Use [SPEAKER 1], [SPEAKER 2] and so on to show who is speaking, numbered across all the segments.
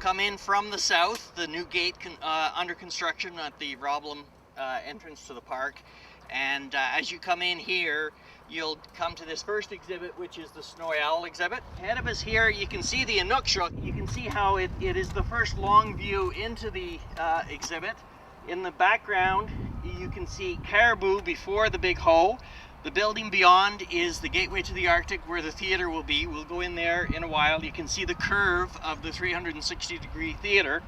[SPEAKER 1] come in from the south, the new gate under construction at the Roblem entrance to the park. And as you come in here, you'll come to this first exhibit, which is the Snowy Owl exhibit. Ahead of us here, you can see the Inukshuk. You can see how it is the first long view into the exhibit. In the background, you can see Caribou before the big hoe. The building beyond is the gateway to the Arctic, where the theater will be. We'll go in there in a while. You can see the curve of the 360-degree theater.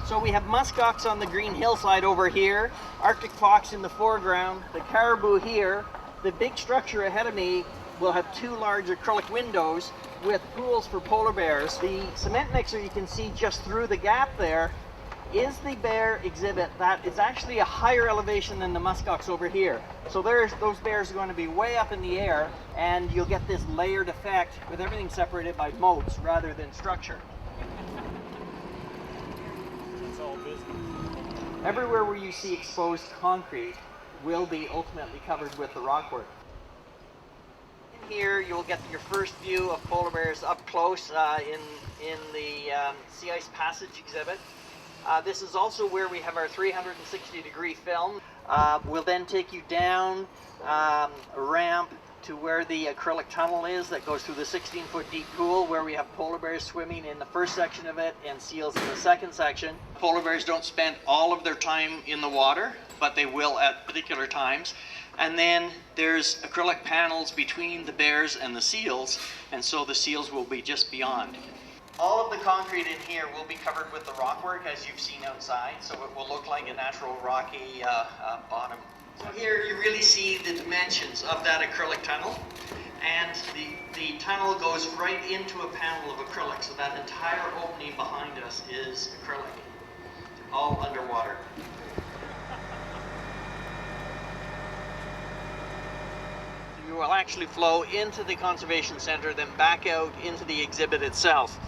[SPEAKER 1] So we have muskox on the green hillside over here, Arctic fox in the foreground, the caribou here. The big structure ahead of me will have two large acrylic windows with pools for polar bears. The cement mixer you can see just through the gap there is the bear exhibit that is actually a higher elevation than the muskox over here. So those bears are going to be way up in the air, and you'll get this layered effect with everything separated by moats rather than structure.
[SPEAKER 2] It's all business.
[SPEAKER 1] Everywhere where you see exposed concrete will be ultimately covered with the rockwork. In here you'll get your first view of polar bears up close in the Sea Ice Passage exhibit. This is also where we have our 360-degree film. We'll then take you down a ramp to where the acrylic tunnel is that goes through the 16-foot deep pool, where we have polar bears swimming in the first section of it and seals in the second section. Polar bears don't spend all of their time in the water, but they will at particular times. And then there's acrylic panels between the bears and the seals, and so the seals will be just beyond. All of the concrete in here will be covered with the rockwork, as you've seen outside, so it will look like a natural rocky bottom. So here you really see the dimensions of that acrylic tunnel, and the tunnel goes right into a panel of acrylic, so that entire opening behind us is acrylic, all underwater. You will actually flow into the conservation center, then back out into the exhibit itself.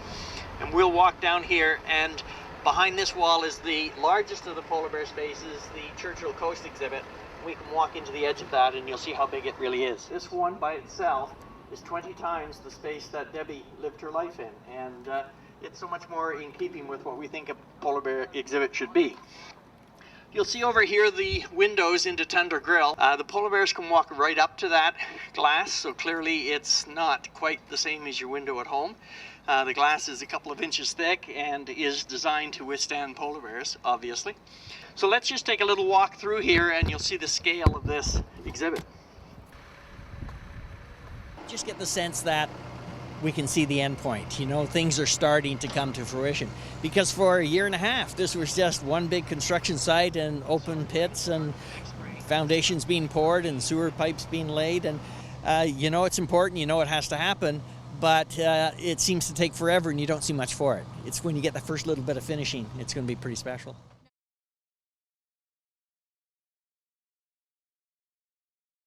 [SPEAKER 1] And we'll walk down here, and behind this wall is the largest of the polar bear spaces, the Churchill Coast exhibit. We can walk into the edge of that and you'll see how big it really is. This one by itself is 20 times the space that Debbie lived her life in, and it's so much more in keeping with what we think a polar bear exhibit should be. You'll see over here the windows into Tundra Grill. The polar bears can walk right up to that glass, so clearly it's not quite the same as your window at home. The glass is a couple of inches thick and is designed to withstand polar bears, obviously. So let's just take a little walk through here and you'll see the scale of this exhibit.
[SPEAKER 3] Just get the sense that we can see the end point. You know, things are starting to come to fruition. Because for a year and a half, this was just one big construction site and open pits and foundations being poured and sewer pipes being laid. And you know it's important, you know it has to happen, but it seems to take forever and you don't see much for it. It's when you get the first little bit of finishing, it's going to be pretty special.